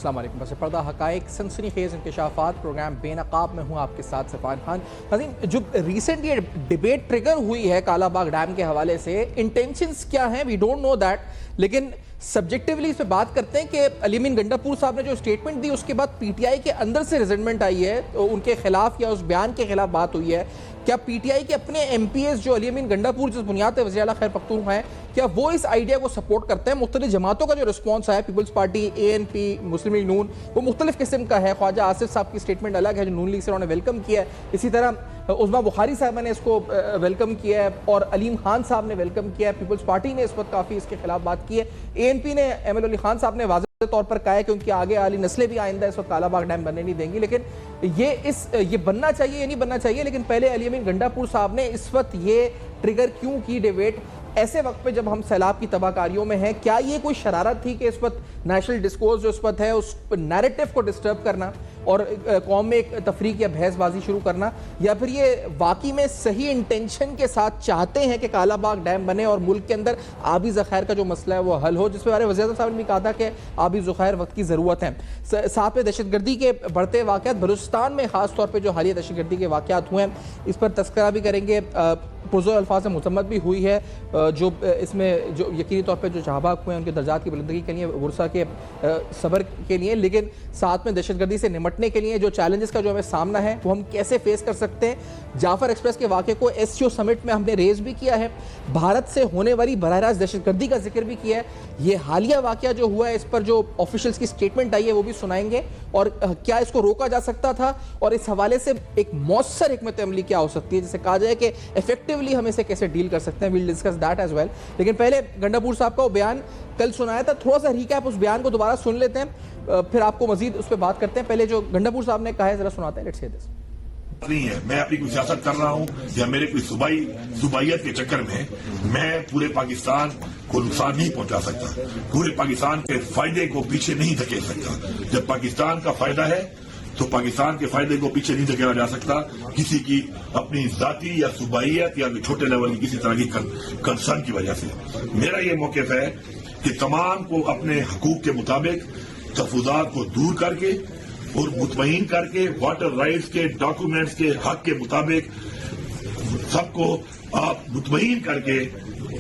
السلام علیکم. پس پردہ حقائق سنسنی خیز انکشافات پروگرام بے نقاب میں ہوں آپ کے ساتھ سفان خان. ناظرین، جو ریسنٹ یہ ڈیبیٹ ٹریگر ہوئی ہے کالا باغ ڈیم کے حوالے سے، انٹینشنز کیا ہیں وی ڈونٹ نو دیٹ، لیکن سبجیکٹیولی اس پہ بات کرتے ہیں کہ علی امین گنڈاپور صاحب نے جو اسٹیٹمنٹ دی اس کے بعد پی ٹی آئی کے اندر سے ریزنٹمنٹ آئی ہے، ان کے خلاف یا اس بیان کے خلاف بات ہوئی ہے. کیا پی ٹی آئی کے اپنے ایم پی ایس جو علی امین گنڈاپور جس بنیاد پہ وزیر اعلیٰ خیر پختونخوا ہیں، کیا وہ اس آئیڈیا کو سپورٹ کرتے ہیں؟ مختلف جماعتوں کا جو رسپانس ہے، پیپلز پارٹی، اے این پی، مسلم لیگ نون، وہ مختلف قسم کا ہے. خواجہ آصف صاحب کی اسٹیٹمنٹ الگ ہے جو نون لیگ سے انہوں نے ویلکم کیا ہے. اسی طرح عظمیٰ بخاری صاحبہ نے اس کو ویلکم کیا ہے اور علیم خان صاحب نے ویلکم کیا ہے. پیپلز پارٹی نے اس وقت کافی اس کے خلاف بات کی ہے. اے این پی نے ایم ایل علی خان صاحب نے واضح طور پر کہا ہے کہ ان کی آگے والی نسلیں بھی آئندہ اس وقت کالا باغ ڈیم بننے نہیں دیں گی. لیکن یہ بننا چاہیے یا نہیں بننا چاہیے، لیکن پہلے علی امین گنڈاپور صاحب نے اس وقت یہ ٹریگر کیوں کی ڈیبیٹ ایسے وقت پہ جب ہم سیلاب کی تباہ کاریوں میں ہیں؟ کیا یہ کوئی شرارت تھی کہ اس وقت نیشنل ڈسکورس جو اس وقت ہے اس نیریٹو کو ڈسٹرب کرنا اور قوم میں ایک تفریق یا بحث بازی شروع کرنا، یا پھر یہ واقعی میں صحیح انٹینشن کے ساتھ چاہتے ہیں کہ کالا باغ ڈیم بنے اور ملک کے اندر آبی ذخائر کا جو مسئلہ ہے وہ حل ہو، جس پہ ہمارے وزیر اعظم صاحب نے بھی کہا تھا کہ آبی ذخائر وقت کی ضرورت ہے. ساتھ میں دہشت گردی کے بڑھتے واقعات بلوچستان میں خاص طور پہ جو حالیہ دہشت گردی کے واقعات ہوئے ہیں اس پر تذکرہ بھی کریں گے. پرزور الفاظ سے مذمت بھی ہوئی ہے جو اس میں جو یقینی طور پہ جو جہاں ہوئے ہیں ان کے درجات کی بلندگی کے لیے، ورثہ کے صبر کے لیے، لیکن ساتھ میں دہشت گردی سے نمٹنے کے لیے جو چیلنجز کا جو ہمیں سامنا ہے وہ ہم کیسے فیس کر سکتے ہیں. جعفر ایکسپریس کے واقعے کو ایس سی او سمٹ میں ہم نے ریز بھی کیا ہے. بھارت سے ہونے والی براہ راست دہشت گردی کا ذکر بھی کیا ہے. یہ حالیہ واقعہ جو ہوا ہے اس پر جو آفیشلز کی سٹیٹمنٹ آئی ہے وہ بھی سنائیں گے، اور کیا اس کو روکا جا سکتا تھا اور اس حوالے سے ایک مؤثر حکمت عملی کیا ہو سکتی ہے، جسے کہا جائے کہ ایفیکٹولی ہم اسے کیسے ڈیل کر سکتے ہیں. We'll discuss that as well. لیکن پہلے گنڈاپور صاحب کا وہ بیان کل سنایا تھا، تھوڑا سا ریکیپ اس بیان کو دوبارہ سن لیتے ہیں، پھر آپ کو مزید اس پہ بات کرتے ہیں. پہلے جو گنڈاپور صاحب نے کہا ہے ذرا سناتے ہیں. لیٹس ہیئر دس. نہیں ہے میں اپنی کوئی سیاست کر رہا ہوں یا میرے کوئی صوبائیت کے چکر میں پورے پاکستان کو نقصان نہیں پہنچا سکتا، پورے پاکستان کے فائدے کو پیچھے نہیں دھکیل سکتا. جب پاکستان کا فائدہ ہے تو پاکستان کے فائدے کو پیچھے نہیں دھکیلا جا سکتا کسی کی اپنی ذاتی یا صوبائیت یا چھوٹے لیول کی کسی طرح کی کنسرن کی وجہ سے. میرا یہ موقف ہے کہ تمام کو اپنے حقوق کے مطابق تحفظات کو دور کر کے اور مطمئن کر کے واٹر رائٹس کے ڈاکومنٹس کے حق کے مطابق سب کو آپ مطمئن کر کے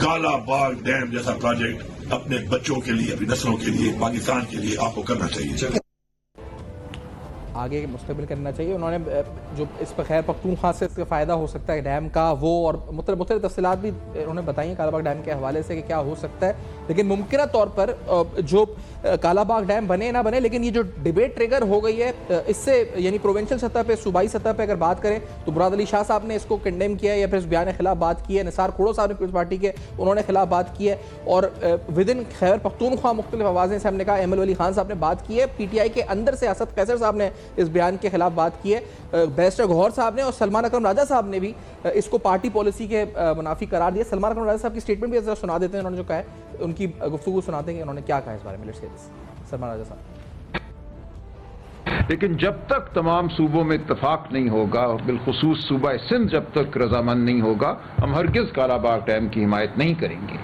کالا باغ ڈیم جیسا پروجیکٹ اپنے بچوں کے لیے، اپنی نسلوں کے لیے، پاکستان کے لیے آپ کو کرنا چاہیے، آگے مستقبل کرنا چاہیے. انہوں نے جو اس پر خیر پختونخوا سے اس کا فائدہ ہو سکتا ہے ڈیم کا وہ، اور مختلف تفصیلات بھی انہوں نے بتائی ہیں کالا باغ ڈیم کے حوالے سے کہ کیا ہو سکتا ہے. لیکن ممکنہ طور پر جو کالا باغ ڈیم بنے نہ بنے، لیکن یہ جو ڈیبیٹ ٹریگر ہو گئی ہے اس سے یعنی پروونشل سطح پہ، صوبائی سطح پہ اگر بات کریں تو مراد علی شاہ صاحب نے اس کو کنڈیم کیا ہے یا پھر اس بیان کے خلاف بات کی ہے. نثار کھوڑو صاحب نے پیپلز پارٹی کے انہوں نے خلاف بات کی ہے، اور ودن خیبر پختونخوا مختلف آوازیں سے ہم نے کہا. ایم ایل علی خان صاحب نے بات کی ہے. پی ٹی آئی کے اندر سے اسد قیصر صاحب نے اس بیان کے خلاف بات کی ہے. بیرسٹر گوہر صاحب نے اور سلمان اکرم راجہ صاحب نے بھی اس کو پارٹی پالیسی کے منافی قرار دیا. سلمان اکرم راجہ صاحب کی سٹیٹمنٹ بھی ذرا سنا دیتے ہیں، انہوں نے جو کہا ہے ان کی گفتگو سناتے ہیں کہ انہوں نے کیا کہا اس بارے میں. سلمان راجہ صاحب. لیکن جب تک تمام صوبوں میں اتفاق نہیں ہوگا، بالخصوص صوبہ سندھ جب تک رضامند نہیں ہوگا، ہم ہرگز کالا باغ ڈیم کی حمایت نہیں کریں گے.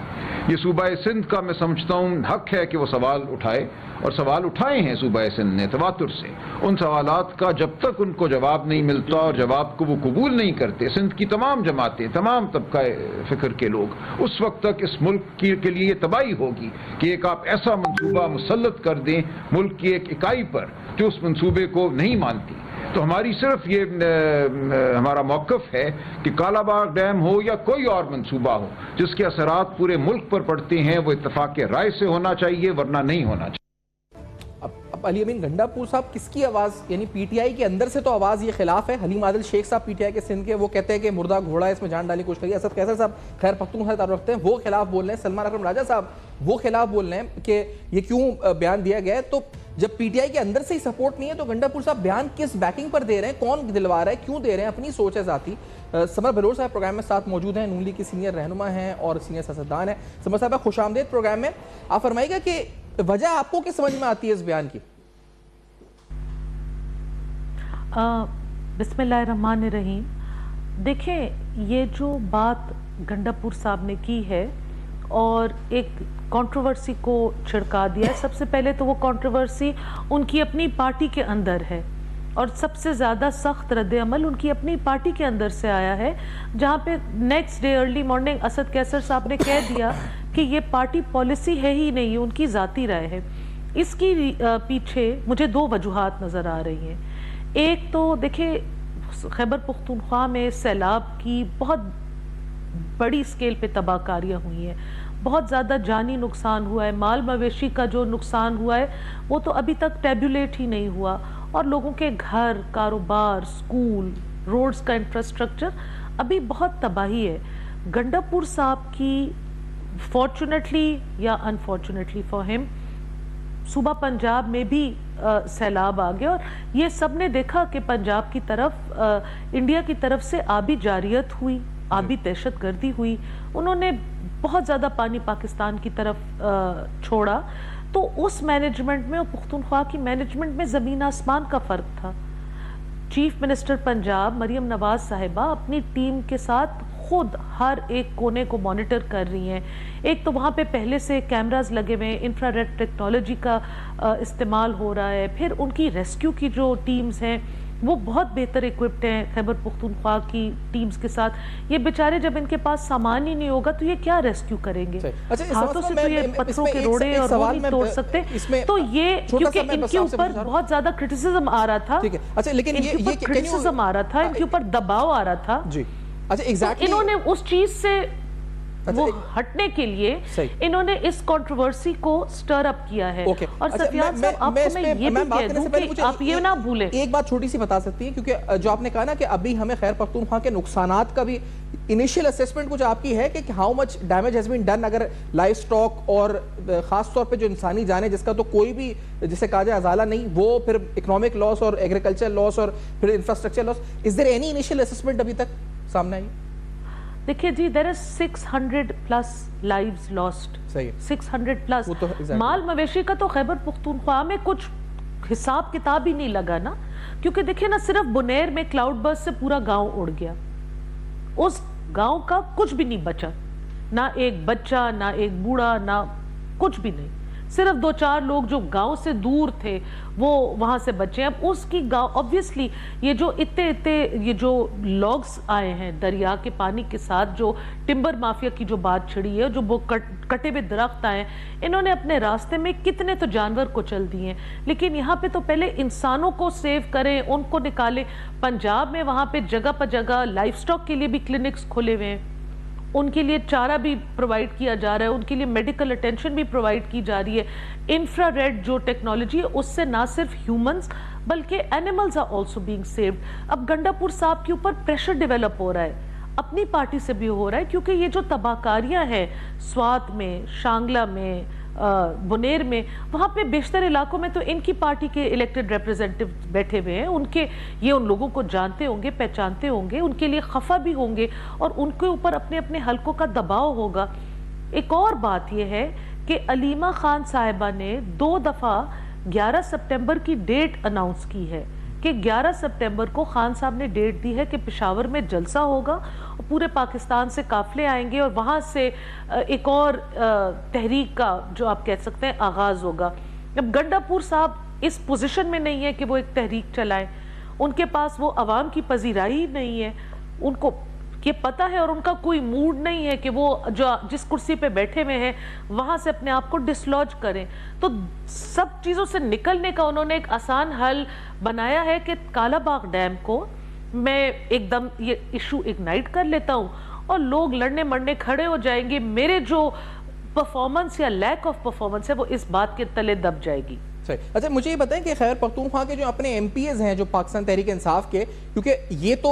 یہ صوبہ سندھ کا میں سمجھتا ہوں حق ہے کہ وہ سوال اٹھائے، اور سوال اٹھائے ہیں صوبہ سندھ نے تواتر سے. ان سوالات کا جب تک ان کو جواب نہیں ملتا اور جواب کو وہ قبول نہیں کرتے سندھ کی تمام جماعتیں، تمام طبقہ فکر کے لوگ، اس وقت تک اس ملک کے لیے تباہی ہوگی کہ ایک آپ ایسا منصوبہ مسلط کر دیں ملک کی ایک اکائی پر جو اس منصوبے کو نہیں مانتی. تو ہماری صرف یہ ہمارا موقف ہے کہ کالا باغ ڈیم ہو یا کوئی اور منصوبہ ہو جس کے اثرات پورے ملک پر پڑتے ہیں، وہ اتفاق رائے سے ہونا چاہیے، ورنہ نہیں ہونا چاہیے. اب علی امین گنڈاپور صاحب کس کی آواز، یعنی پی ٹی آئی کے اندر سے تو آواز یہ خلاف ہے. حلیم عادل شیخ صاحب پی ٹی آئی کے سندھ کے، وہ کہتے ہیں کہ مردہ گھوڑا اس میں جان ڈالنے کی کوشش کری. اسد قیصر صاحب خیر پختونخوا سے تعلق رکھتے ہیں، وہ خلاف بول رہے ہیں. سلمان اکرم راجہ صاحب وہ خلاف بول رہے ہیں کہ یہ کیوں بیان دیا گیا ہے. تو جب پی ٹی آئی کے اندر سے ہی سپورٹ نہیں ہے تو گنڈاپور صاحب بیان کس بیکنگ پر دے رہے ہیں، کون دلوا رہا ہے، کیوں دے رہے ہیں؟ اپنی سوچ ہے ذاتی. سمر بلور صاحب پروگرام میں ساتھ موجود ہیں، نون لیگ کی سینئر رہنما ہیں اور سینئر سیاستدان ہیں. سمر صاحب خوش آمدید پروگرام میں. آپ فرمائیے گا کہ وجہ آپ کو کس سمجھ میں آتی ہے اس بیان کی؟ بسم اللہ الرحمن الرحیم. دیکھیں، یہ جو بات گنڈاپور صاحب نے کی ہے اور ایک کنٹروورسی کو چھڑکا دیا ہے. سب سے پہلے تو وہ کنٹروورسی ان کی اپنی پارٹی کے اندر ہے اور سب سے زیادہ سخت رد عمل ان کی اپنی پارٹی کے اندر سے آیا ہے, جہاں پہ next day early morning Asad Qaiser صاحب نے کہہ دیا کہ یہ پارٹی پالیسی ہے ہی نہیں, ان کی ذاتی رائے ہے. اس کی پیچھے مجھے دو وجوہات نظر آ رہی ہیں. ایک تو دیکھیں خیبر پختونخوا میں سیلاب کی بہت بڑی اسکیل پہ تباہ کاریاں ہوئی ہیں, بہت زیادہ جانی نقصان ہوا ہے, مال مویشی کا جو نقصان ہوا ہے وہ تو ابھی تک ٹیبولیٹ ہی نہیں ہوا, اور لوگوں کے گھر, کاروبار, سکول, روڈز کا انفراسٹرکچر ابھی بہت تباہی ہے. گنڈاپور صاحب کی فارچونیٹلی یا انفارچونیٹلی فار ہم صوبہ پنجاب میں بھی سیلاب آ گیا, اور یہ سب نے دیکھا کہ پنجاب کی طرف انڈیا کی طرف سے آبی جاریت ہوئی, آبی دہشت گردی ہوئی, انہوں نے بہت زیادہ پانی پاکستان کی طرف چھوڑا. تو اس مینجمنٹ میں اور پختونخوا کی مینجمنٹ میں زمین آسمان کا فرق تھا. چیف منسٹر پنجاب مریم نواز صاحبہ اپنی ٹیم کے ساتھ خود ہر ایک کونے کو مانیٹر کر رہی ہیں. ایک تو وہاں پہ پہلے سے کیمراز لگے ہوئے ہیں, انفرا ریڈ ٹیکنالوجی کا استعمال ہو رہا ہے. پھر ان کی ریسکیو کی جو ٹیمز ہیں وہ بہت بہتر ایکوپڈ ہیں خیبر پختونخوا کی ٹیمز کے ساتھ. یہ بیچارے جب ان کے پاس سامان ہی نہیں ہوگا تو یہ کیا ریسکیو کریں گے؟ ہاتھوں سے تو یہ پتھروں کے روڑے اور وہ نہیں توڑ سکتے. تو یہ کیونکہ ان کے اوپر بہت زیادہ کرٹیسزم آ رہا تھا, ان کے اوپر کرٹیسزم آ رہا تھا, ان کے اوپر دباؤ آ رہا تھا. انہوں نے اس چیز سے وہ ہٹنے کے لیے انہوں نے اس کنٹروورسی کو سٹر اپ کیا ہے. اور سفیان صاحب آپ کو میں یہ بھی کہہ دوں کہ آپ یہ نہ بھولیں, ایک بات چھوٹی سی بتا سکتی ہیں, کیونکہ جو آپ نے کہا نا کہ ابھی ہمیں خیبر پختونخوا کے نقصانات کا بھی انیشیل اسیسمنٹ کچھ آپ کی ہے کہ how much damage has been done, اگر لائف سٹاک اور خاص طور پہ جو انسانی جانیں جس کا تو کوئی بھی جسے کہا جائے ازالہ نہیں, وہ پھر اکنامک لاس اور ایگریکلچر لاس اور پھر infrastructure loss, is there any initial assessment ابھی تک سامنے آئی؟ دیکھیں جی, there is 600 plus lives lost, 600 plus. مال مویشی کا تو خیبر پختونخوا میں کچھ حساب کتاب ہی نہیں لگا نا, کیونکہ دیکھیں نا صرف بنیر میں کلاؤڈ برسٹ سے پورا گاؤں اڑ گیا, اس گاؤں کا کچھ بھی نہیں بچا, نہ ایک بچہ, نہ ایک بوڑھا, نہ کچھ بھی نہیں, صرف 2-4 لوگ جو گاؤں سے دور تھے وہ وہاں سے بچے. اب اس کی گاؤں obviously یہ جو اتنے یہ جو لاگز آئے ہیں دریا کے پانی کے ساتھ, جو ٹمبر مافیا کی جو بات چھڑی ہے, جو وہ کٹے ہوئے درخت آئے ہیں, انہوں نے اپنے راستے میں کتنے تو جانور کو چل دیے ہیں. لیکن یہاں پہ تو پہلے انسانوں کو سیو کریں, ان کو نکالیں. پنجاب میں وہاں پہ جگہ پہ جگہ لائف سٹاک کے لیے بھی کلینکس کھولے ہوئے ہیں, ان کے لیے چارہ بھی پرووائڈ کیا جا رہا ہے, ان کے لیے میڈیکل اٹینشن بھی پرووائڈ کی جا رہی ہے. انفرا ریڈ جو ٹیکنالوجی ہے اس سے نہ صرف ہیومنز بلکہ animals are also being saved. اب گنڈاپور صاحب کے اوپر پریشر ڈیولپ ہو رہا ہے, اپنی پارٹی سے بھی ہو رہا ہے, کیونکہ یہ جو تباہ کاریاں ہیں سوات میں, شانگلہ میں, بنیر میں, وہاں پہ بیشتر علاقوں میں تو ان کی پارٹی کے الیکٹڈ ریپریزنٹیو بیٹھے ہوئے ہیں. ان کے یہ ان لوگوں کو جانتے ہوں گے, پہچانتے ہوں گے, ان کے لیے خفا بھی ہوں گے, اور ان کے اوپر اپنے اپنے حلقوں کا دباؤ ہوگا. ایک اور بات یہ ہے کہ علیمہ خان صاحبہ نے 2 دفعہ 11 سپٹمبر کی ڈیٹ اناؤنس کی ہے کہ 11 سپٹمبر کو خان صاحب نے ڈیٹ دی ہے کہ پشاور میں جلسہ ہوگا, اور پورے پاکستان سے قافلے آئیں گے, اور وہاں سے ایک اور تحریک کا جو آپ کہہ سکتے ہیں آغاز ہوگا. اب گنڈاپور صاحب اس پوزیشن میں نہیں ہے کہ وہ ایک تحریک چلائیں, ان کے پاس وہ عوام کی پذیرائی نہیں ہے, ان کو یہ پتہ ہے, اور ان کا کوئی موڈ نہیں ہے کہ وہ جو جس کرسی پہ بیٹھے ہوئے ہیں وہاں سے اپنے آپ کو ڈسلوج کریں. تو سب چیزوں سے نکلنے کا انہوں نے ایک آسان حل بنایا ہے کہ کالا باغ ڈیم کو میں ایک دم یہ ایشو اگنائٹ کر لیتا ہوں, اور لوگ لڑنے مرنے کھڑے ہو جائیں گے, میرے جو پرفارمنس یا لیک آف پرفارمنس ہے وہ اس بات کے تلے دب جائے گی. اچھا مجھے یہ بتائیں کہ خیبر پختونخوا کے جو اپنے ایم پی ایز ہیں جو پاکستان تحریک انصاف کے, کیونکہ یہ تو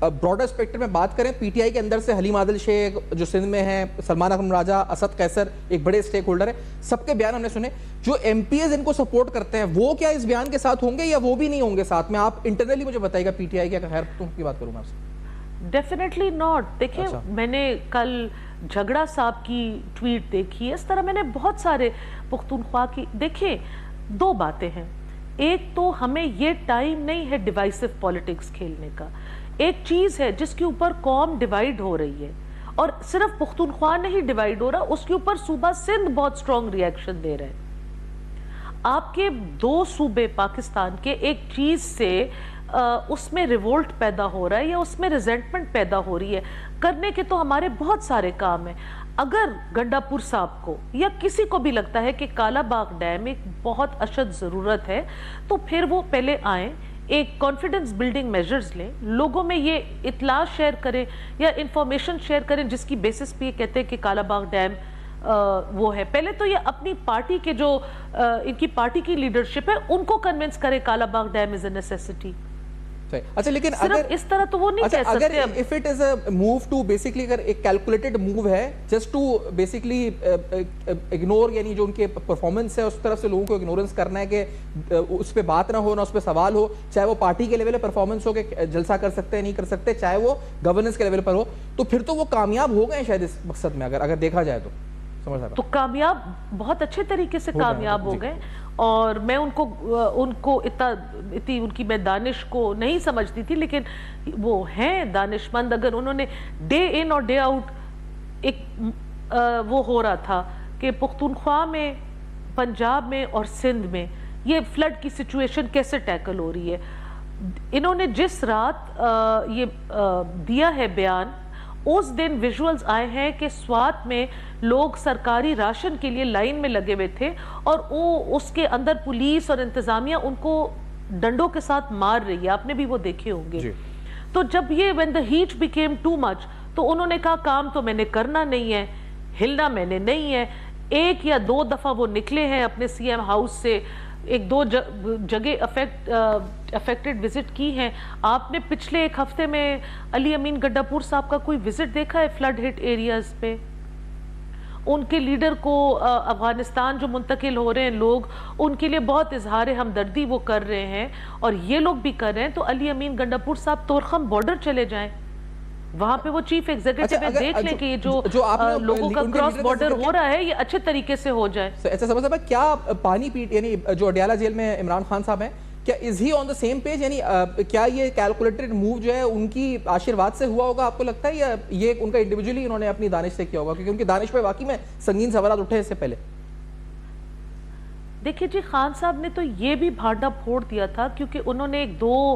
براڈر اسپیکٹر میں بات کریں, پی ٹی آئی کے اندر سے حلیم عادل شیخ جو سندھ میں ہیں, سلمان اکرم راجہ, اسد قیصر ایک بڑے اسٹیک ہولڈر ہیں, سب کے بیان ہم نے سنے. جو ایم پی ایز ان کو سپورٹ کرتے ہیں وہ کیا اس بیان کے ساتھ ہوں گے یا وہ بھی نہیں ہوں گے ساتھ میں؟ آپ انٹرنلی مجھے بتائیے گا پی ٹی آئی کی, خیر پختونخوا کی بات کروں میں آپ سے. Definitely not. دیکھیں میں نے کل جھگڑا صاحب کی ٹویٹ دیکھی, اس طرح میں نے بہت سارے پختونخوا کی. دیکھیں 2 باتیں ہیں, ایک تو ہمیں یہ ٹائم نہیں ہے ڈیوائسو پولیٹکس کھیلنے کا. ایک چیز ہے جس کے اوپر قوم ڈیوائیڈ ہو رہی ہے, اور صرف پختونخوا نہیں ڈیوائیڈ ہو رہا، اس کے اوپر صوبہ سندھ بہت سٹرونگ ریاکشن دے رہے ہیں. آپ کے دو صوبے پاکستان کے ایک چیز سے اس میں ریولٹ پیدا ہو رہا ہے یا اس میں ریزنٹمنٹ پیدا ہو رہی ہے. کرنے کے تو ہمارے بہت سارے کام ہیں. اگر گنڈا پور صاحب کو یا کسی کو بھی لگتا ہے کہ کالا باغ ڈیم ایک بہت اشد ضرورت ہے تو پھر وہ پہلے آئیں، ایک کانفیڈنس بلڈنگ میجرز لیں، لوگوں میں یہ اطلاع شیئر کریں یا انفارمیشن شیئر کریں جس کی بیسس پہ یہ کہتے ہیں کہ کالا باغ ڈیم وہ ہے. پہلے تو یہ اپنی پارٹی کے جو ان کی پارٹی کی لیڈرشپ ہے ان کو کنونس کرے Kala Bagh dam is a necessity. اچھا لیکن صرف اس طرح تو وہ نہیں کہہ سکتے. if it is a move to basically اگر ایک calculated move ہے just to basically ignore یعنی جو ان کے پرفارمنس ہے اس طرف سے لوگوں کو اگنورنس کرنا ہے کہ اس پہ بات نہ ہو نہ اس پہ سوال ہو، چاہے وہ پارٹی کے لیول پہ پرفارمنس ہو کہ جلسہ کر سکتے ہیں نہیں کر سکتے، چاہے وہ گورننس کے لیول پر ہو، تو پھر تو وہ کامیاب ہو گئے شاید اس مقصد میں اگر دیکھا جائے تو. تو کامیاب بہت اچھے طریقے سے کامیاب ہو گئے. اور میں ان کو اتنی ان کی میں دانش کو نہیں سمجھتی تھی، لیکن وہ ہیں دانش مند. اگر انہوں نے ڈے ان اور ڈے آؤٹ ایک وہ ہو رہا تھا کہ پختونخوا میں، پنجاب میں اور سندھ میں یہ فلڈ کی سچویشن کیسے ٹیکل ہو رہی ہے، انہوں نے جس رات یہ دیا ہے بیان، اس دن ویژولز آئے ہیں کہ سوات میں لوگ سرکاری راشن کے لیے لائن میں لگے ہوئے تھے اور اس کے اندر پولیس اور انتظامیہ ان کو ڈنڈوں کے ساتھ مار رہی ہے. آپ نے بھی وہ دیکھے ہوں گے. تو جب یہ when the heat became too much تو انہوں نے کہا کام تو میں نے کرنا نہیں ہے، ہلنا میں نے نہیں ہے. ایک یا دو دفعہ وہ نکلے ہیں اپنے سی ایم ہاؤس سے، ایک دو جگہ افیکٹڈ وزٹ کی ہیں. آپ نے پچھلے ایک ہفتے میں علی امین گڈا پور صاحب کا کوئی وزٹ دیکھا ہے فلڈ ہٹ ایریاز پہ؟ ان کے لیڈر کو افغانستان جو منتقل ہو رہے ہیں لوگ، ان کے لیے بہت اظہار ہمدردی وہ کر رہے ہیں اور یہ لوگ بھی کر رہے ہیں. تو علی امین گنڈا پور صاحب تورخم بارڈر چلے جائیں، وہاں پہ وہ چیف ایگزیکٹو ہے، دیکھ لیں کہ یہ جو لوگوں کا کراس بارڈر ہو رہا ہے یہ اچھے طریقے سے ہو جائے. ایسا سمجھ سکتا ہے کیا پانی پیٹ یعنی جو اڈیالہ جیل میں عمران خان صاحب ہیں، کیا از ہی آن دا سیم پیج؟ یعنی کیا یہ کیلکولیٹڈ موو جو ہے ان کی آشرواد سے ہوا ہوگا آپ کو لگتا ہے، یا یہ ان کا انڈیویجولی انہوں نے اپنی دانش سے کیا ہوگا؟ کیونکہ ان کی دانش پہ واقعی میں سنگین سوالات اٹھے اس سے پہلے. دیکھیے جی، خان صاحب نے تو یہ بھی بھانڈا پھوڑ دیا تھا، کیونکہ انہوں نے ایک دو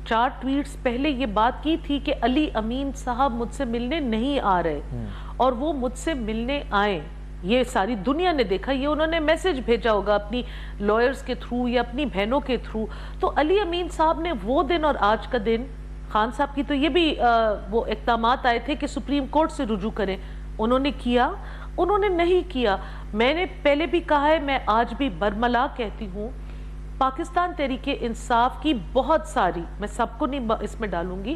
چار ٹویٹس پہلے یہ بات کی تھی کہ علی امین صاحب مجھ سے ملنے نہیں آ رہے، اور وہ مجھ سے ملنے آئیں. یہ ساری دنیا نے دیکھا، یہ انہوں نے میسج بھیجا ہوگا اپنی لائرز کے تھرو یا اپنی بہنوں کے تھرو. تو علی امین صاحب نے وہ دن اور آج کا دن، خان صاحب کی تو یہ بھی وہ اقدامات آئے تھے کہ سپریم کورٹ سے رجوع کریں، انہوں نے کیا؟ انہوں نے نہیں کیا. میں نے پہلے بھی کہا ہے، میں آج بھی برملا کہتی ہوں، پاکستان تحریک انصاف کی بہت ساری، میں سب کو نہیں اس میں ڈالوں گی،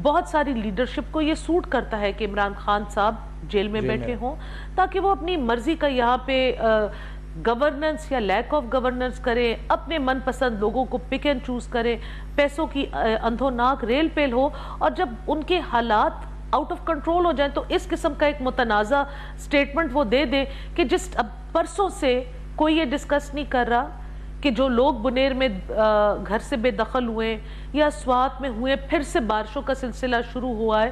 بہت ساری لیڈرشپ کو یہ سوٹ کرتا ہے کہ عمران خان صاحب جیل میں بیٹھے ہوں، تاکہ وہ اپنی مرضی کا یہاں پہ گورننس یا لیک آف گورننس کریں، اپنے من پسند لوگوں کو پک اینڈ چوز کریں، پیسوں کی اندھوناک ریل پیل ہو، اور جب ان کے حالات آؤٹ آف کنٹرول ہو جائیں تو اس قسم کا ایک متنازع سٹیٹمنٹ وہ دے دیں کہ جس اب پرسوں سے کوئی یہ ڈسکس نہیں کر رہا کہ جو لوگ بنیر میں گھر سے بے دخل ہوئے یا سوات میں ہوئے، پھر سے بارشوں کا سلسلہ شروع ہوا ہے،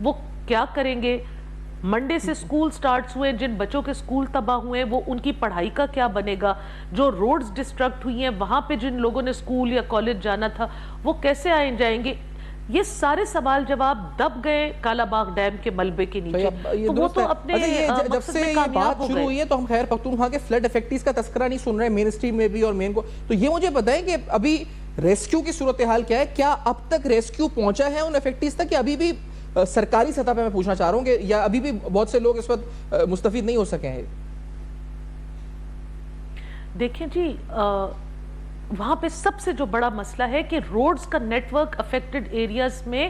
وہ کیا کریں گے؟ منڈے سے سکول سٹارٹس ہوئے، جن بچوں کے سکول تباہ ہوئے وہ ان کی پڑھائی کا کیا بنے گا؟ جو روڈز ڈسٹرکٹ ہوئی ہیں وہاں پہ جن لوگوں نے سکول یا کالج جانا تھا وہ کیسے آئیں جائیں گے؟ یہ سارے سوال جواب دب گئے کالا باغ ڈیم کے ملبے کے نیچے. تو وہ تو اپنے جب سے یہ بات شروع ہوئی ہے تو ہم خیر پختونخوا کے فلڈ افیکٹیز کا تذکرہ نہیں سن رہے مین اسٹریم میں بھی اور مین کو. تو یہ مجھے بتائیں کہ ابھی ریسکیو کی صورتحال کیا ہے؟ کیا اب تک ریسکیو پہنچا ہے ان افیکٹیز تک، کہ ابھی بھی سرکاری سطح پہ میں پوچھنا چاہ رہا ہوں کہ یا ابھی بھی بہت سے لوگ اس وقت مستفید نہیں ہو سکے ہیں؟ دیکھیں جی، وہاں پہ سب سے جو بڑا مسئلہ ہے کہ روڈز کا نیٹ ورک افیکٹڈ ایریاز میں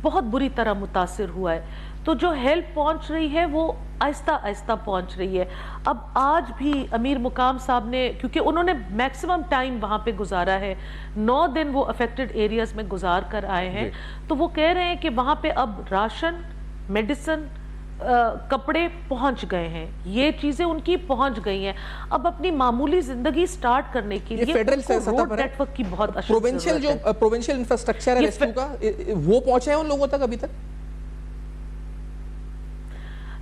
بہت بری طرح متاثر ہوا ہے. تو جو ہیلپ پہنچ رہی ہے وہ آہستہ آہستہ پہنچ رہی ہے. اب آج بھی امیر مقام صاحب نے، کیونکہ انہوں نے میکسیمم ٹائم وہاں پہ گزارا ہے، 9 دن وہ افیکٹڈ ایریاز میں گزار کر آئے ہیں، تو وہ کہہ رہے ہیں کہ وہاں پہ اب راشن، میڈیسن، کپڑے پہنچ گئے ہیں، یہ چیزیں ان کی پہنچ گئی ہیں. اب اپنی معمولی زندگی سٹارٹ کرنے کے لیے روڈ نیٹ ورک کی بہت اشد ضرورت ہے. جو پروونشل انفراسٹرکچر ہے ریسکیو کا، وہ پہنچے ہیں ان لوگوں تک ابھی تک؟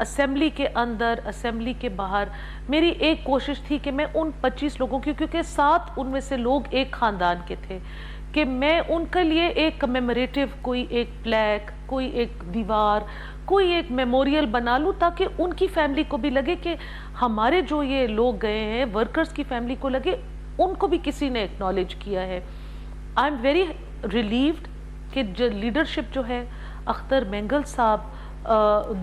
اسمبلی کے اندر اسمبلی کے باہر میری ایک کوشش تھی کہ میں ان 25 لوگوں کی, کیونکہ 7 ان میں سے لوگ ایک خاندان کے تھے, کہ میں ان کے لیے ایک کمیموریٹو کوئی ایک پلیک, کوئی ایک دیوار, کوئی ایک میموریل بنا لوں, تاکہ ان کی فیملی کو بھی لگے کہ ہمارے جو یہ لوگ گئے ہیں, ورکرز کی فیملی کو لگے ان کو بھی کسی نے ایکنالج کیا ہے. آئی ایم ویری ریلیوڈ کہ لیڈرشپ جو ہے, اختر مینگل صاحب,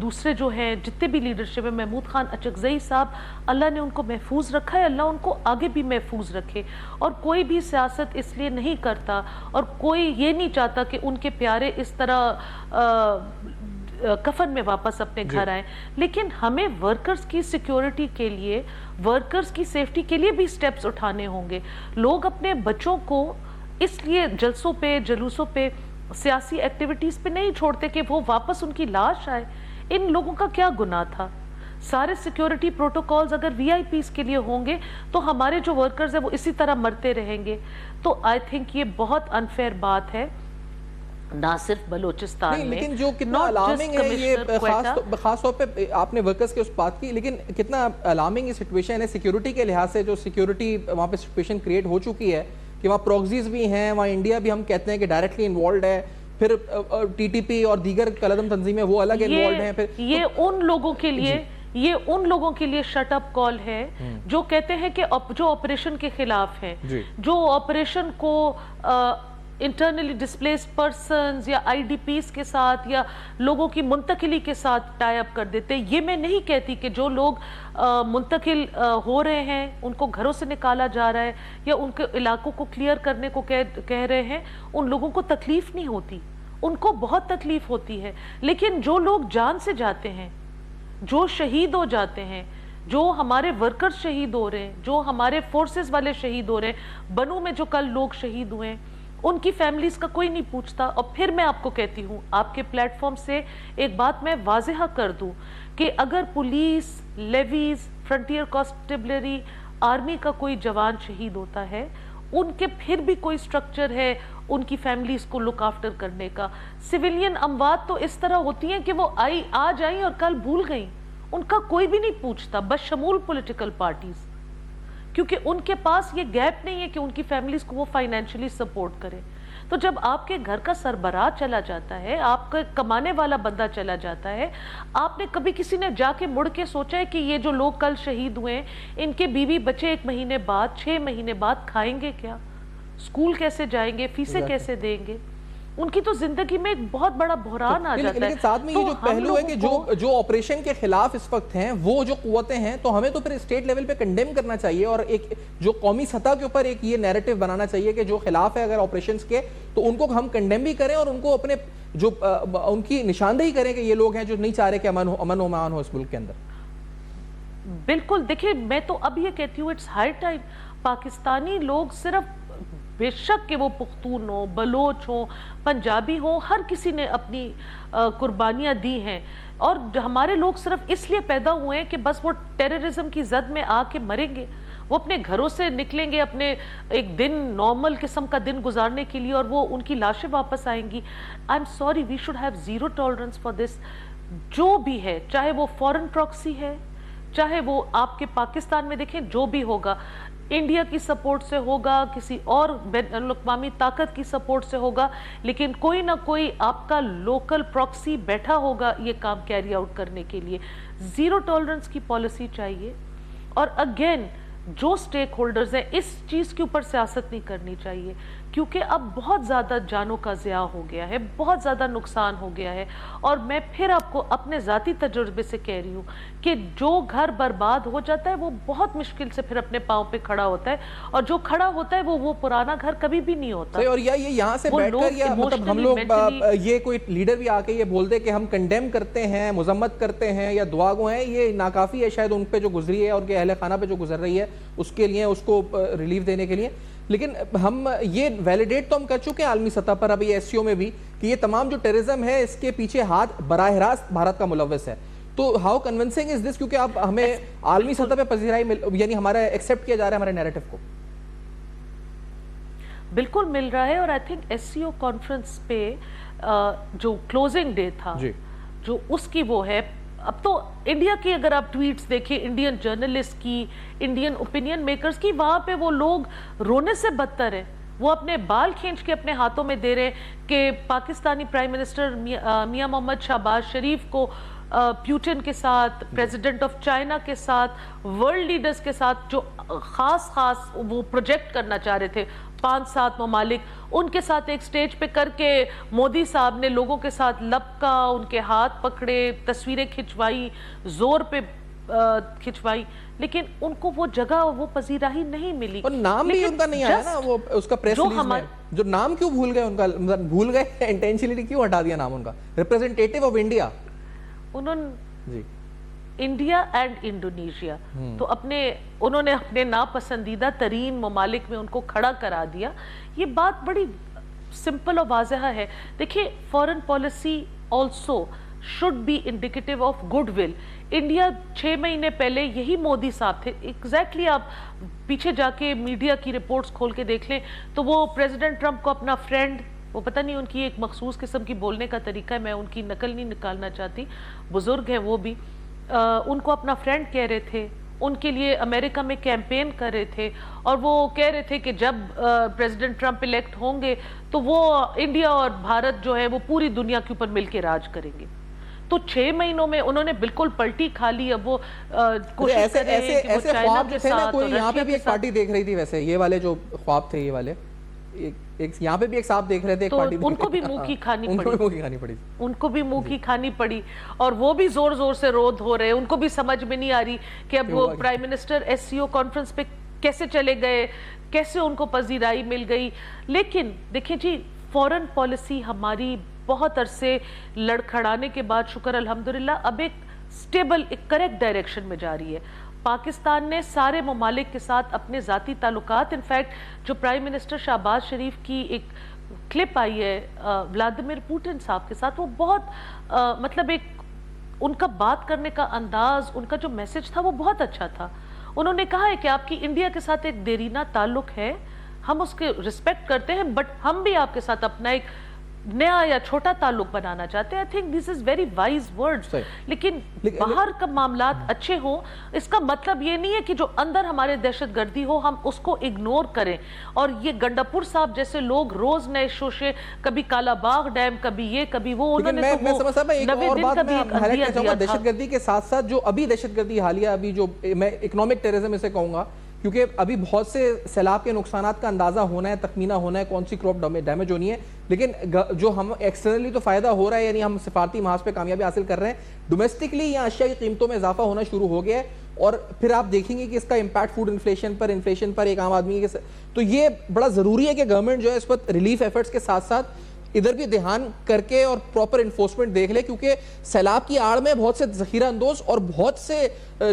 دوسرے جو ہیں جتنے بھی لیڈرشپ ہے, محمود خان اچکزئی صاحب, اللہ نے ان کو محفوظ رکھا ہے, اللہ ان کو آگے بھی محفوظ رکھے. اور کوئی بھی سیاست اس لیے نہیں کرتا, اور کوئی یہ نہیں چاہتا کہ ان کے پیارے اس طرح کفن میں واپس اپنے گھر آئیں, لیکن ہمیں ورکرز کی سیکیورٹی کے لیے, ورکرز کی سیفٹی کے لیے بھی سٹیپس اٹھانے ہوں گے. لوگ اپنے بچوں کو اس لیے جلسوں پہ, جلوسوں پہ, سیاسی ایکٹیویٹیز پہ نہیں چھوڑتے کہ وہ واپس ان کی لاش آئے. ان لوگوں کا کیا گناہ تھا؟ سارے سیکیورٹی پروٹوکولز اگر وی آئی پیز کے لیے ہوں گے تو ہمارے جو ورکرز ہیں وہ اسی طرح مرتے رہیں گے. تو آئی تھنک یہ بہت انفیئر بات ہے, نہ صرف بلوچستان میں, لیکن جو کتنا الارمنگ ہے یہ, خاص طور پہ آپ نے ورکرز کی اس بات کی, لیکن کتنا الارمنگ یہ سچویشن ہے سیکیورٹی کے لحاظ سے, جو سیکیورٹی وہاں پہ سچویشن کریٹ ہو چکی ہے کہ وہاں پروکسیز بھی ہیں, وہاں انڈیا بھی ہم کہتے ہیں کہ ڈائریکٹلی انوالوڈ ہے, پھر ٹی ٹی پی اور دیگر کالعدم تنظیمیں وہ الگ انوالوڈ ہیں. پھر یہ ان لوگوں کے لیے, یہ ان لوگوں کے لیے شٹ اپ کال ہے جو کہتے ہیں کہ جو آپریشن کے خلاف ہیں, جو آپریشن کو انٹرنلی ڈسپلیس پرسنز یا آئی ڈی پیز کے ساتھ یا لوگوں کی منتقلی کے ساتھ ٹائی اپ کر دیتے. یہ میں نہیں کہتی کہ جو لوگ منتقل ہو رہے ہیں, ان کو گھروں سے نکالا جا رہا ہے یا ان کے علاقوں کو کلیئر کرنے کو کہہ رہے ہیں, ان لوگوں کو تکلیف نہیں ہوتی, ان کو بہت تکلیف ہوتی ہے. لیکن جو لوگ جان سے جاتے ہیں, جو شہید ہو جاتے ہیں, جو ہمارے ورکرز شہید ہو رہے ہیں, جو ہمارے فورسز والے شہید ہو رہے ہیں, بنو میں جو کل لوگ شہید ہوئے ہیں, ان کی فیملیز کا کوئی نہیں پوچھتا. اور پھر میں آپ کو کہتی ہوں, آپ کے پلیٹ فارم سے ایک بات میں واضح کر دوں کہ اگر police, levies, frontier constabulary, army کا کوئی جوان شہید ہوتا ہے, ان کے پھر بھی کوئی سٹرکچر ہے ان کی فیملیز کو لک آفٹر کرنے کا. سویلین اموات تو اس طرح ہوتی ہیں کہ وہ آج آئیں اور کل بھول گئیں, ان کا کوئی بھی نہیں پوچھتا, بشمول پولیٹیکل پارٹیز, کیونکہ ان کے پاس یہ گیپ نہیں ہے کہ ان کی فیملیز کو وہ فائنینشلی سپورٹ کرے. تو جب آپ کے گھر کا سربراہ چلا جاتا ہے, آپ کا کمانے والا بندہ چلا جاتا ہے, آپ نے کبھی کسی نے جا کے مڑ کے سوچا ہے کہ یہ جو لوگ کل شہید ہوئے ہیں, ان کے بیوی بچے 1 مہینے بعد, 6 مہینے بعد کھائیں گے کیا؟ اسکول کیسے جائیں گے؟ فیسیں کیسے دیں گے؟ ان کی تو زندگی میں ایک بہت بڑا بحران آ جاتا ہے. لیکن ساتھ میں یہ جو پہلو ہے کہ جو آپریشن کے خلاف اس وقت ہیں, وہ جو قوتیں ہیں, تو ہمیں تو پھر اسٹیٹ لیول پہ کنڈیم کرنا چاہیے, اور ایک جو قومی سطح کے اوپر ایک یہ نیریٹو بنانا چاہیے کہ جو خلاف ہے اگر آپریشنز کے, تو ان کو ہم کنڈیم بھی کریں, اور ان کو اپنے جو ان کی نشاندہی کریں کہ یہ لوگ ہیں جو نہیں چاہ رہے کہ امن و امان ہو اس ملک کے اندر. بالکل. دیکھیں, میں تو اب یہ کہتی ہوں, اٹس ہائی ٹائم پاکستانی لوگ, صرف بے شک کہ وہ پختون ہوں, بلوچ ہوں, پنجابی ہوں, ہر کسی نے اپنی قربانیاں دی ہیں, اور ہمارے لوگ صرف اس لیے پیدا ہوئے ہیں کہ بس وہ ٹیررزم کی زد میں آ کے مریں گے. وہ اپنے گھروں سے نکلیں گے اپنے ایک دن نارمل قسم کا دن گزارنے کے لیے, اور وہ ان کی لاشیں واپس آئیں گی. I am sorry, we should have zero tolerance for this. جو بھی ہے, چاہے وہ فورن پراکسی ہے, چاہے وہ آپ کے پاکستان میں دیکھیں جو بھی ہوگا, انڈیا کی سپورٹ سے ہوگا, کسی اور بین الاقوامی طاقت کی سپورٹ سے ہوگا, لیکن کوئی نہ کوئی آپ کا لوکل پراکسی بیٹھا ہوگا یہ کام کیری آؤٹ کرنے کے لیے. زیرو ٹالرنس کی پالیسی چاہیے. اور اگین جو سٹیک ہولڈرز ہیں, اس چیز کے اوپر سیاست نہیں کرنی چاہیے, کیونکہ اب بہت زیادہ جانوں کا ضیاع ہو گیا ہے, بہت زیادہ نقصان ہو گیا ہے. اور میں پھر آپ کو اپنے ذاتی تجربے سے کہہ رہی ہوں کہ جو گھر برباد ہو جاتا ہے وہ بہت مشکل سے پھر اپنے پاؤں پہ کھڑا ہوتا ہے, اور جو کھڑا ہوتا ہے وہ پرانا گھر کبھی بھی نہیں ہوتا. اور یہ یہاں سے بیٹھ کر, یا مطلب ہم لوگ یہ کوئی لیڈر بھی آ کے یہ بول دے کہ ہم کنڈیم کرتے ہیں, مذمت کرتے ہیں یا دعا گو ہیں, یہ ناکافی ہے شاید ان پہ جو گزری ہے اور ان کے اہل خانہ پہ جو گزر رہی ہے اس کے لیے, اس کو ریلیف دینے کے لیے. لیکن ہم یہ ویلیڈیٹ تو ہم کر چکے ہیں عالمی سطح پر ابھی ایس سی او میں بھی کہ یہ تمام جو ٹیررزم ہے اس کے پیچھے ہاتھ براہ راست بھارت کا ملوث ہے. تو ہاؤ کنونسنگ از دس, کیونکہ اب ہمیں عالمی سطح پہ پذیرائی یعنی ہمارا ایکسیپٹ کیا جا رہا ہے ہمارے نیریٹو کو. بالکل مل رہا ہے. اور I think S C O conference پہ جو کلوزنگ ڈے تھا, جو اس کی وہ ہے, اب تو انڈیا کی اگر آپ ٹویٹس دیکھیں انڈین جرنلسٹ کی, انڈین اوپینین میکرز کی, وہاں پہ وہ لوگ رونے سے بدتر ہیں. وہ اپنے بال کھینچ کے اپنے ہاتھوں میں دے رہے ہیں کہ پاکستانی پرائم منسٹر میاں محمد شہباز شریف کو پیوٹن کے ساتھ, پریزیڈنٹ آف چائنا کے ساتھ, ورلڈ لیڈرز کے ساتھ جو خاص وہ پروجیکٹ کرنا چاہ رہے تھے 5-7 ممالک, ان کے ساتھ ایک سٹیج پہ کر کے مودی صاحب نے لوگوں کے ساتھ لپکا, ان کے ہاتھ پکڑے, تصویریں کھچوائی, زور پہ کھچوائی, لیکن ان کو وہ جگہ وہ پذیرائی نہیں ملی. اور نام بھی ان کا نہیں آیا نا وہ اس کا پریس ریلیز میں, جو نام کیوں بھول گئے ان کا, بھول گئے انٹینشنلی کیوں ہٹا دیا نام ان کا, ریپریزنٹیٹیو آف انڈیا. جی انڈیا اینڈ انڈونیشیا تو انہوں نے اپنے ناپسندیدہ ترین ممالک میں ان کو کھڑا کرا دیا. یہ بات بڑی سمپل اور واضح ہے. دیکھیں foreign policy also should be indicative of goodwill. India 6 مہینے پہلے یہی مودی صاحب تھے ایگزیکٹلی, آپ پیچھے جا کے میڈیا کی رپورٹس کھول کے دیکھ لیں تو وہ پریزیڈنٹ ٹرمپ کو اپنا فرینڈ, وہ پتہ نہیں ان کی ایک مخصوص قسم کی بولنے کا طریقہ ہے, میں ان کی نقل نہیں نکالنا چاہتی, بزرگ ہیں وہ بھی, ان کو اپنا فرینڈ کہہ رہے تھے, ان کے لیے امریکہ میں کیمپین کر رہے تھے, اور وہ کہہ رہے تھے کہ جب پریزیڈنٹ ٹرمپ الیکٹ ہوں گے تو وہ انڈیا اور بھارت جو ہے وہ پوری دنیا کے اوپر مل کے راج کریں گے. تو 6 مہینوں میں انہوں نے بالکل پلٹی کھا لی. اب وہ کوشش کر رہے ہیں کہ وہ چائنا کے ساتھ, کوئی یہاں پہ بھی ایک پارٹی دیکھ رہی تھی ویسے, یہ والے جو خواب تھے, یہ والے یہاں پہ بھی ایک صاحب دیکھ رہے تھے, ان کو بھی منہ کی کھانی پڑی, ان کو بھی منہ کی کھانی پڑی, اور وہ بھی زور زور سے رو دھو رہے. ان کو بھی سمجھ میں نہیں آ رہی کہ اب وہ پرائم منسٹر SCO کانفرنس پہ کیسے چلے گئے, کیسے ان کو پذیرائی مل گئی. لیکن دیکھیں جی, فورن پالیسی ہماری بہت عرصے لڑکھڑانے کے بعد شکر الحمدللہ اب ایک سٹیبل, ایک کریکٹ ڈائریکشن میں جا رہی ہے. پاکستان نے سارے ممالک کے ساتھ اپنے ذاتی تعلقات, انفیکٹ جو پرائم منسٹر شہباز شریف کی ایک کلپ آئی ہے ولادیمیر پوٹن صاحب کے ساتھ, وہ بہت مطلب ایک ان کا بات کرنے کا انداز, ان کا جو میسج تھا وہ بہت اچھا تھا. انہوں نے کہا ہے کہ آپ کی انڈیا کے ساتھ ایک دیرینہ تعلق ہے, ہم اس کے رسپیکٹ کرتے ہیں, بٹ ہم بھی آپ کے ساتھ اپنا ایک نیا یا چھوٹا تعلق بنانا چاہتے ہیں. I think this is very wise words. لیکن باہر کا معاملات اچھے ہوں, اس کا مطلب یہ نہیں ہے کہ جو اندر ہمارے دہشت گردی ہو ہم اس کو اگنور کریں. اور یہ گنڈاپور صاحب جیسے لوگ روز نئے شوشے, کبھی کالا باغ ڈیم, کبھی یہ کبھی وہ, انہوں نے تو دہشت گردی کے ساتھ ساتھ جو ابھی دہشت گردی حالیہ, ابھی جو میں اکنامک ٹیررزم اسے کہوں گا, کیونکہ ابھی بہت سے سیلاب کے نقصانات کا اندازہ ہونا ہے, تخمینہ ہونا ہے کون سی کراپ ڈیمیج ہونی ہے, لیکن جو ہم ایکسٹرنلی تو فائدہ ہو رہا ہے, یعنی ہم سفارتی محاذ پہ کامیابی حاصل کر رہے ہیں, ڈومیسٹکلی یہاں اشیاء کی قیمتوں میں اضافہ ہونا شروع ہو گیا ہے, اور پھر آپ دیکھیں گے کہ اس کا امپیکٹ فوڈ انفلیشن پر ایک عام آدمی کے. تو یہ بڑا ضروری ہے کہ گورنمنٹ جو ہے اس پر ریلیف ایفرٹس کے ساتھ ساتھ ادھر بھی دھیان کر کے اور پراپر انفورسمنٹ دیکھ لے, کیونکہ سیلاب کی آڑ میں بہت سے ذخیرہ اندوز اور بہت سے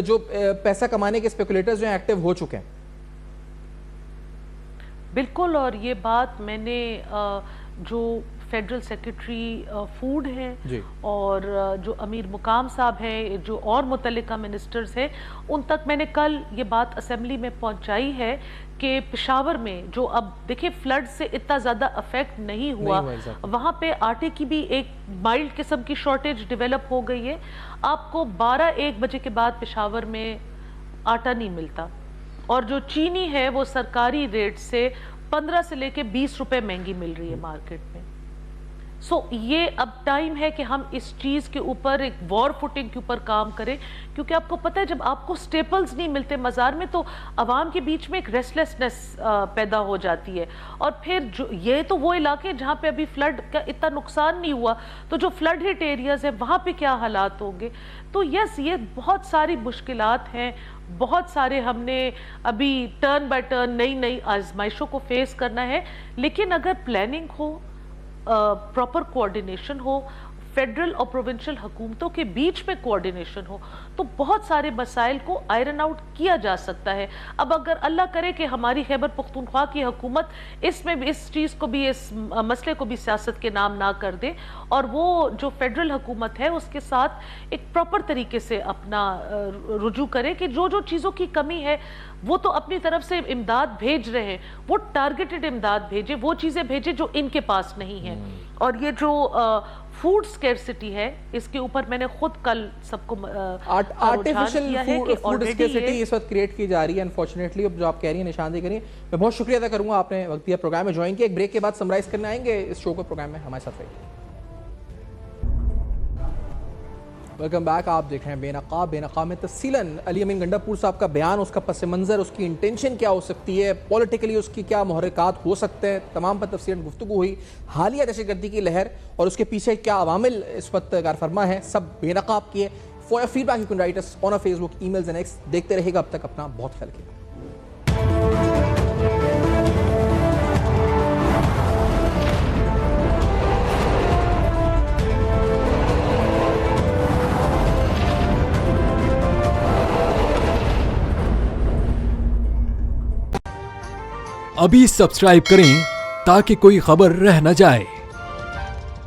جو پیسہ کمانے کے اسپیکولیٹرز جو ہیں ایکٹیو ہو چکے ہیں. بالکل, اور یہ بات میں نے جو فیڈرل سیکرٹری فوڈ ہیں اور جو امیر مقام صاحب ہیں, جو اور متعلقہ منسٹرز ہیں, ان تک میں نے کل یہ بات اسمبلی میں پہنچائی ہے کہ پشاور میں جو اب دیکھیں فلڈ سے اتنا زیادہ افیکٹ نہیں ہوا, وہاں پہ آٹے کی بھی ایک مائلڈ قسم کی شارٹیج ڈیولپ ہو گئی ہے. آپ کو 12-1 بجے کے بعد پشاور میں آٹا نہیں ملتا, اور جو چینی ہے وہ سرکاری ریٹ سے 15 سے لے کے 20 روپے مہنگی مل رہی ہے مارکیٹ میں. سو یہ اب ٹائم ہے کہ ہم اس چیز کے اوپر ایک وار فوٹنگ کے اوپر کام کریں, کیونکہ آپ کو پتہ ہے جب آپ کو سٹیپلز نہیں ملتے مزار میں تو عوام کے بیچ میں ایک ریسٹلیسنس پیدا ہو جاتی ہے. اور پھر یہ تو وہ علاقے جہاں پہ ابھی فلڈ کا اتنا نقصان نہیں ہوا, تو جو فلڈ ہٹ ایریاز ہیں وہاں پہ کیا حالات ہوں گے. تو یس, یہ بہت ساری مشکلات ہیں, بہت سارے ہم نے ابھی ٹرن بائی ٹرن نئی آزمائشوں کو فیس کرنا ہے. لیکن اگر پلاننگ ہو, پراپر کوارڈینیشن ہو, فیڈرل اور پروونشل حکومتوں کے بیچ میں کوارڈینیشن ہو, تو بہت سارے مسائل کو آئرن آؤٹ کیا جا سکتا ہے. اب اگر اللہ کرے کہ ہماری خیبر پختونخوا کی حکومت اس میں بھی اس چیز کو بھی, اس مسئلے کو بھی سیاست کے نام نہ کر دے, اور وہ جو فیڈرل حکومت ہے اس کے ساتھ ایک پراپر طریقے سے اپنا رجوع کرے کہ جو چیزوں کی کمی ہے وہ تو اپنی طرف سے امداد بھیج رہے ہیں, وہ ٹارگیٹڈ امداد بھیجے, وہ چیزیں بھیجے جو ان کے پاس نہیں ہیں. اور یہ جو فوڈ سکیرسٹی ہے، اس کے اوپر میں نے خود کل سب کو آرٹیفیشل فوڈ سکیرسٹی اس وقت کریٹ کی جا رہی ہے انفارچونیٹلی. اب جو آپ کہہ رہی ہیں نشاندہی کری، میں بہت شکریہ ادا کروں گا، آپ نے وقت دیا پروگرام میں جوائن کیا. ایک بریک کے بعد سمرائز کرنے آئیں گے اس شو کو پروگرام میں، ہمارے ساتھ رہیے. Welcome back. آپ دیکھ رہے ہیں بے نقاب. بے نقاب میں تفصیلاً علی امین گنڈا پور صاحب کا بیان، اس کا پس منظر، اس کی انٹینشن کیا ہو سکتی ہے، پولیٹیکلی اس کی کیا محرکات ہو سکتے ہیں، تمام پر تفصیلاً گفتگو ہوئی. حالیہ دہشت گردی کی لہر اور اس کے پیچھے کیا عوامل اس وقت کار فرما ہے، سب بے نقاب کیے. For feedback you can write us on Facebook, emails and X. دیکھتے رہے گا. اب تک اپنا بہت خیال رکھیے. ابھی سبسکرائب کریں تاکہ کوئی خبر رہ نہ جائے.